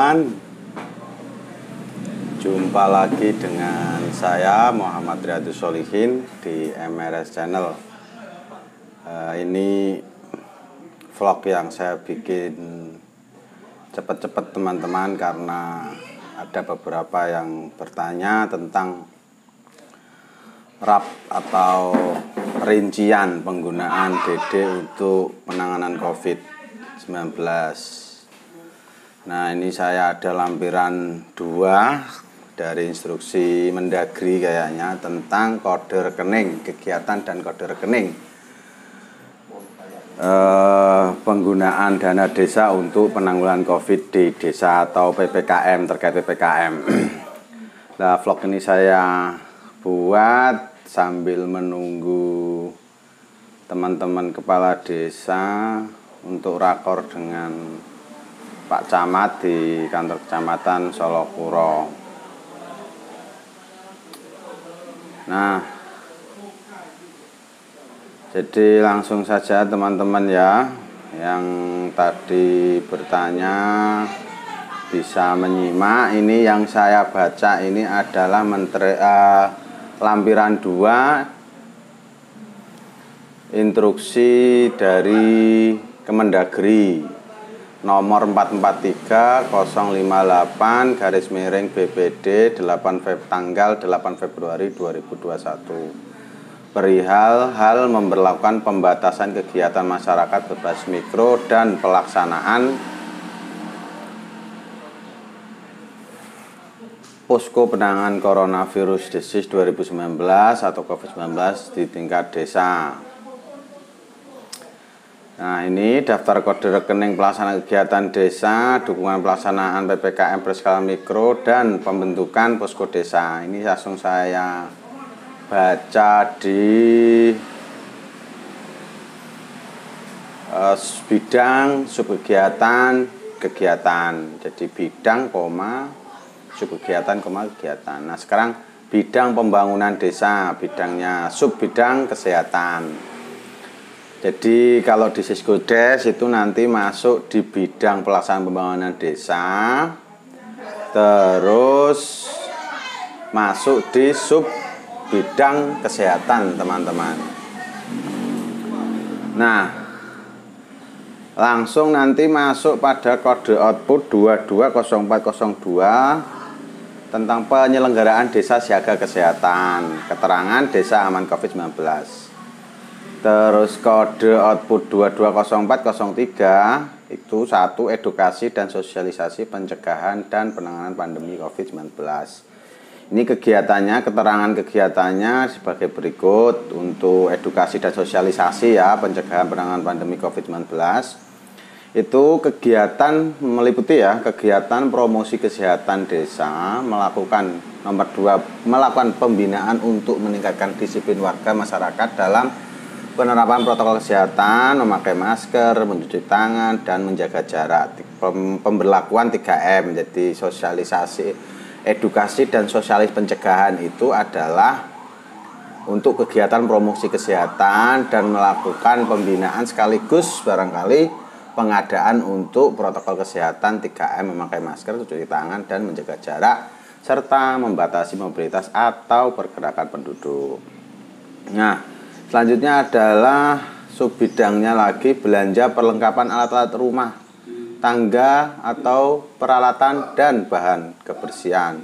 teman-teman, jumpa lagi dengan saya Muhammad Riyadus Sholihin di MRS Channel. Ini vlog yang saya bikin cepat-cepat teman-teman, karena ada beberapa yang bertanya tentang RAP atau rincian penggunaan DD untuk penanganan COVID-19. Nah, ini saya ada lampiran 2 dari instruksi Mendagri kayaknya tentang kode rekening, kegiatan dan kode rekening penggunaan dana desa untuk penanggulangan COVID di desa atau PPKM, terkait PPKM. Nah, vlog ini saya buat sambil menunggu teman-teman kepala desa untuk rakor dengan Pak Camat di kantor kecamatan Solokuro. Nah, jadi langsung saja teman-teman ya, yang tadi bertanya bisa menyimak. Ini yang saya baca ini adalah lampiran 2 instruksi dari Kemendagri nomor 443/058/BPD 8 tanggal 8 Februari 2021 perihal hal memberlakukan pembatasan kegiatan masyarakat berbasis mikro dan pelaksanaan Posko Penanganan Coronavirus Disease 2019 atau COVID-19 di tingkat desa. Nah, ini daftar kode rekening pelaksana kegiatan desa, dukungan pelaksanaan PPKM berskala mikro, dan pembentukan posko desa. Ini langsung saya baca di bidang subkegiatan kegiatan. Jadi bidang, subkegiatan, kegiatan. Nah, sekarang bidang pembangunan desa, bidangnya subbidang kesehatan. Jadi kalau di Siskodes itu nanti masuk di bidang pelaksanaan pembangunan desa, terus masuk di sub bidang kesehatan teman-teman. Nah, langsung nanti masuk pada kode output 220402 tentang penyelenggaraan desa siaga kesehatan, keterangan desa aman COVID-19. Terus kode output 220403 itu 1, edukasi dan sosialisasi pencegahan dan penanganan pandemi COVID-19. Ini kegiatannya, keterangan kegiatannya sebagai berikut. Untuk edukasi dan sosialisasi ya, pencegahan penanganan pandemi COVID-19, itu kegiatan meliputi ya, kegiatan promosi kesehatan desa, melakukan nomor 2, melakukan pembinaan untuk meningkatkan disiplin warga masyarakat dalam penerapan protokol kesehatan, memakai masker, mencuci tangan, dan menjaga jarak. Pemberlakuan 3M, jadi sosialisasi, edukasi, dan sosialis pencegahan itu adalah untuk kegiatan promosi kesehatan dan melakukan pembinaan sekaligus barangkali pengadaan untuk protokol kesehatan 3M, memakai masker, mencuci tangan, dan menjaga jarak, serta membatasi mobilitas atau pergerakan penduduk. Nah, selanjutnya adalah subbidangnya lagi belanja perlengkapan alat-alat rumah tangga atau peralatan dan bahan kebersihan.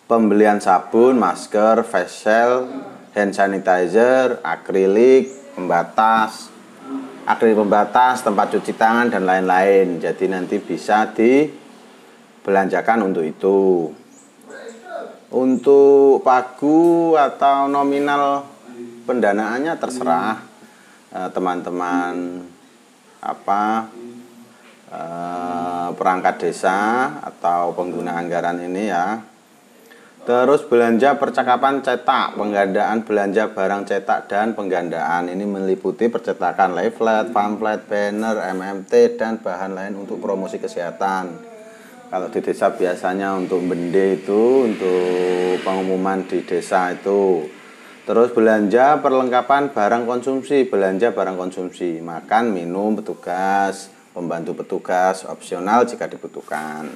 Pembelian sabun, masker, face shield, hand sanitizer, akrilik pembatas, tempat cuci tangan, dan lain-lain. Jadi nanti bisa dibelanjakan untuk itu. Untuk pagu atau nominal pendanaannya terserah teman-teman perangkat desa atau pengguna anggaran ini ya. Terus belanja percakapan cetak, penggandaan belanja barang cetak dan penggandaan. Ini meliputi percetakan leaflet, pamflet, banner, MMT, dan bahan lain untuk promosi kesehatan. Kalau di desa biasanya untuk bende itu, untuk pengumuman di desa itu. Terus belanja perlengkapan barang konsumsi, belanja barang konsumsi, makan, minum, petugas, pembantu petugas opsional jika dibutuhkan.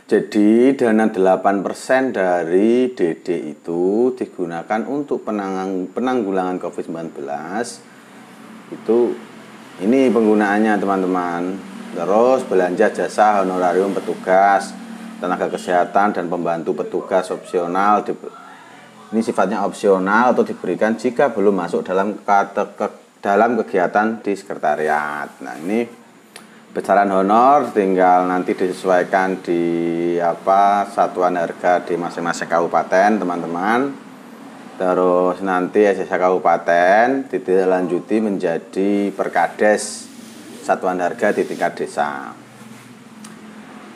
Jadi dana 8% dari DD itu digunakan untuk penanggulangan COVID-19. Itu ini penggunaannya teman-teman. Terus belanja jasa honorarium petugas, tenaga kesehatan dan pembantu petugas opsional. Ini sifatnya opsional atau diberikan jika belum masuk dalam kegiatan di sekretariat. Nah, ini besaran honor tinggal nanti disesuaikan di satuan harga di masing-masing kabupaten, teman-teman. Terus nanti SSK kabupaten ditindaklanjuti menjadi perkades satuan harga di tingkat desa.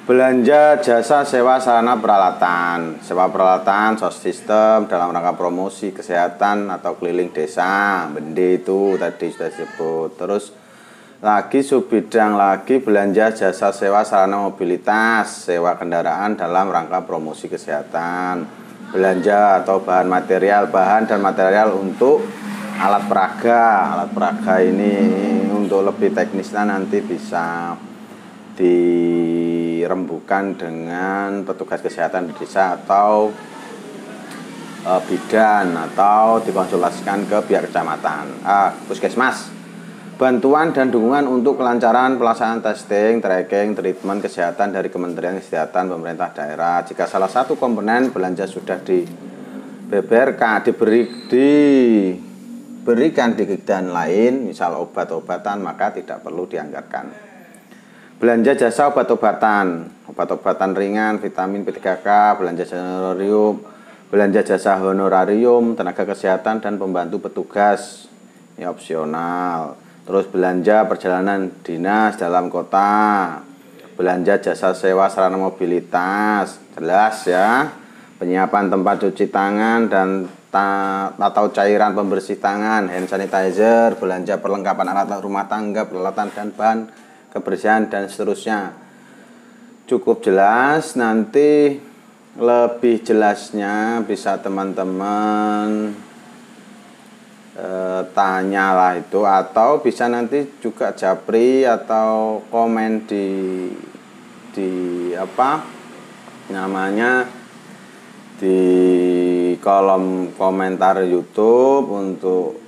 Belanja jasa sewa sarana peralatan, sewa peralatan sos sistem dalam rangka promosi kesehatan atau keliling desa, bende itu tadi sudah disebut. Terus lagi subbidang lagi belanja jasa sewa sarana mobilitas, sewa kendaraan dalam rangka promosi kesehatan, belanja atau bahan dan material untuk alat peraga. Alat peraga ini untuk lebih teknisnya nanti bisa dirembukan dengan petugas kesehatan di desa atau bidan, atau dikonsultasikan ke pihak kecamatan, puskesmas. Bantuan dan dukungan untuk kelancaran pelaksanaan testing, tracking, treatment kesehatan dari Kementerian Kesehatan pemerintah daerah. Jika salah satu komponen belanja sudah diberikan di kegiatan lain, misal obat-obatan, maka tidak perlu dianggarkan. Belanja jasa obat-obatan ringan, vitamin B3K, belanja jasa honorarium, tenaga kesehatan dan pembantu petugas, ini opsional. Terus belanja perjalanan dinas dalam kota, belanja jasa sewa sarana mobilitas, jelas ya, penyiapan tempat cuci tangan dan atau cairan pembersih tangan, hand sanitizer, belanja perlengkapan alat rumah tangga, peralatan dan bahan kebersihan dan seterusnya. Cukup jelas, nanti lebih jelasnya bisa teman-teman tanyalah itu, atau bisa nanti juga japri atau komen di di kolom komentar YouTube untuk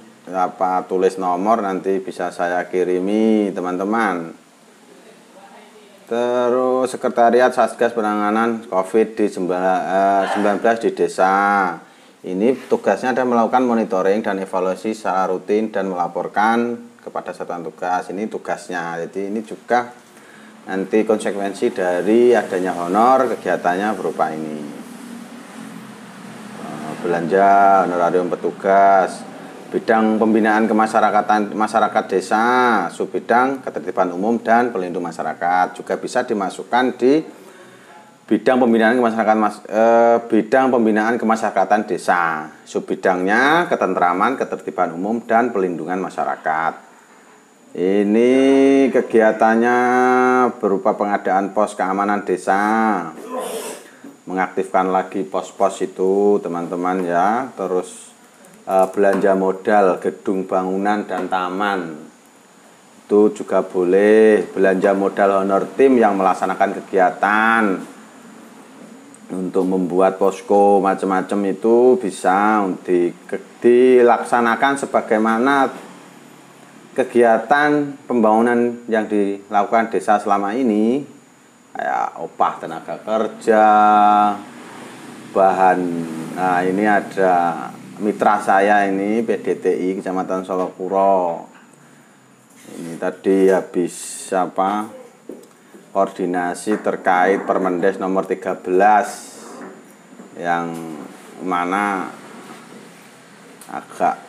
tulis nomor, nanti bisa saya kirimi teman-teman. Terus Sekretariat Satgas Penanganan COVID-19 di desa. Ini tugasnya adalah melakukan monitoring dan evaluasi secara rutin dan melaporkan kepada satuan tugas. Ini tugasnya. Jadi ini juga nanti konsekuensi dari adanya honor, kegiatannya berupa ini. Belanja honorarium petugas, bidang pembinaan kemasyarakatan masyarakat desa, subbidang ketertiban umum dan pelindung masyarakat, juga bisa dimasukkan di bidang pembinaan kemasyarakatan desa. Subbidangnya ketentraman, ketertiban umum dan pelindungan masyarakat. Ini kegiatannya berupa pengadaan pos keamanan desa, mengaktifkan lagi pos-pos itu teman-teman ya. Terus belanja modal gedung bangunan dan taman itu juga boleh. Belanja modal honor tim yang melaksanakan kegiatan untuk membuat posko macam-macam itu bisa dilaksanakan sebagaimana kegiatan pembangunan yang dilakukan desa selama ini, kayak upah tenaga kerja, bahan. Nah, ini ada mitra saya ini PDTI Kecamatan Solokuro. Ini tadi habis koordinasi terkait Permendes nomor 13 yang mana agak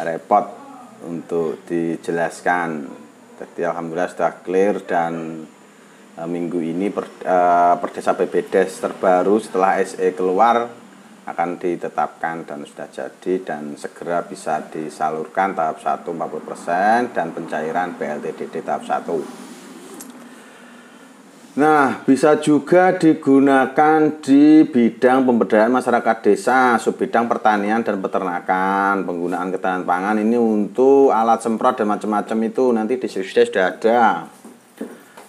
repot untuk dijelaskan. Jadi alhamdulillah sudah clear, dan minggu ini Perdesa PBDes terbaru setelah SE keluar akan ditetapkan dan sudah jadi, dan segera bisa disalurkan tahap 1 40% dan pencairan BLTDD tahap 1. Nah, bisa juga digunakan di bidang pemberdayaan masyarakat desa, subbidang pertanian dan peternakan, penggunaan ketahanan pangan ini untuk alat semprot dan macam-macam itu nanti di Sisdiknas sudah ada.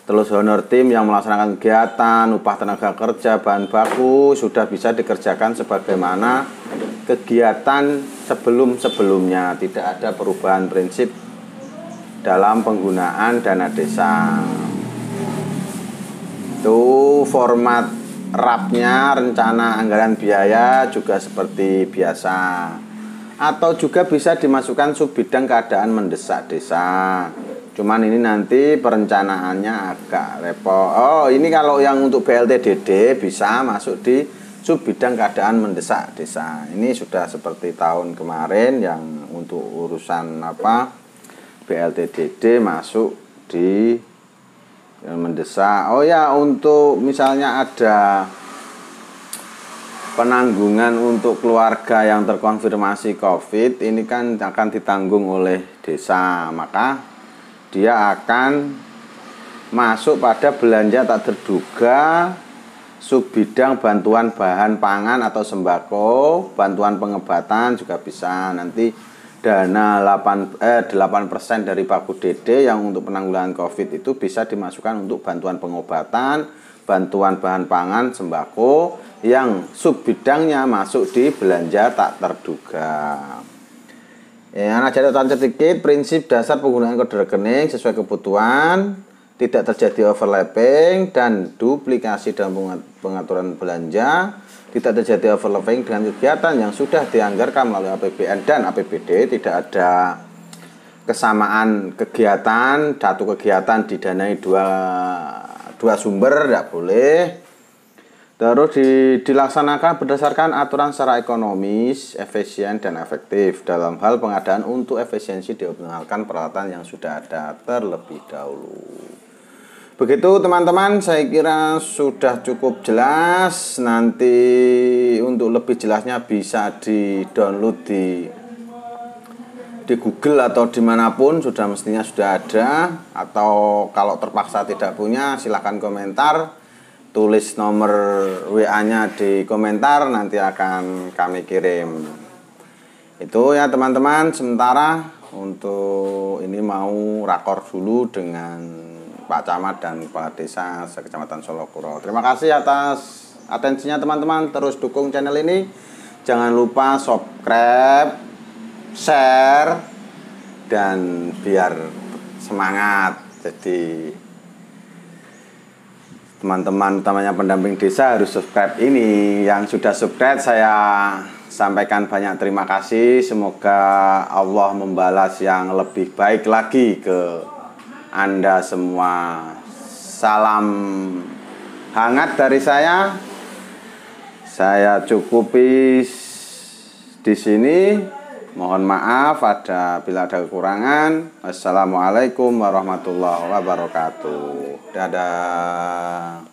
Terus honor tim yang melaksanakan kegiatan, upah tenaga kerja, bahan baku sudah bisa dikerjakan sebagaimana kegiatan sebelum-sebelumnya. Tidak ada perubahan prinsip dalam penggunaan dana desa. Itu format RAP-nya, rencana anggaran biaya juga seperti biasa. Atau juga bisa dimasukkan subbidang keadaan mendesak desa. Cuman ini nanti perencanaannya agak repot. Oh, ini kalau yang untuk BLTDD bisa masuk di subbidang keadaan mendesak desa. Ini sudah seperti tahun kemarin yang untuk urusan BLTDD masuk di mendesak. Oh ya, untuk misalnya ada penanggungan untuk keluarga yang terkonfirmasi COVID, ini kan akan ditanggung oleh desa, maka dia akan masuk pada belanja tak terduga subbidang bantuan bahan pangan atau sembako, bantuan pengebatan juga bisa. Nanti dana 8% dari Pagu DD yang untuk penanggulangan COVID itu bisa dimasukkan untuk bantuan pengobatan, bantuan bahan pangan, sembako yang subbidangnya masuk di belanja tak terduga. Anak catatan sedikit, prinsip dasar penggunaan kode rekening sesuai kebutuhan, tidak terjadi overlapping dan duplikasi dalam pengaturan belanja, tidak terjadi overlapping dengan kegiatan yang sudah dianggarkan melalui APBN dan APBD, tidak ada kesamaan kegiatan, satu kegiatan didanai dua sumber, tidak boleh. Terus dilaksanakan berdasarkan aturan secara ekonomis, efisien dan efektif. Dalam hal pengadaan untuk efisiensi dioptimalkan peralatan yang sudah ada terlebih dahulu. Begitu teman-teman, saya kira sudah cukup jelas. Nanti untuk lebih jelasnya bisa di-download di Google atau dimanapun, mestinya sudah ada. Atau kalau terpaksa tidak punya, silahkan komentar. Tulis nomor WA-nya di komentar, nanti akan kami kirim. Itu ya teman-teman, sementara untuk ini mau rakor dulu dengan Pak Camat dan Kepala Desa Kecamatan Solokuro. Terima kasih atas atensinya teman-teman. Terus dukung channel ini. Jangan lupa subscribe, share, dan biar semangat. Jadi teman-teman utamanya pendamping desa harus subscribe ini. Yang sudah subscribe saya sampaikan banyak terima kasih. Semoga Allah membalas yang lebih baik lagi ke Anda semua. Salam hangat dari saya. Saya cukupi di sini. Mohon maaf bila ada kekurangan. Wassalamualaikum warahmatullahi wabarakatuh. Dadah.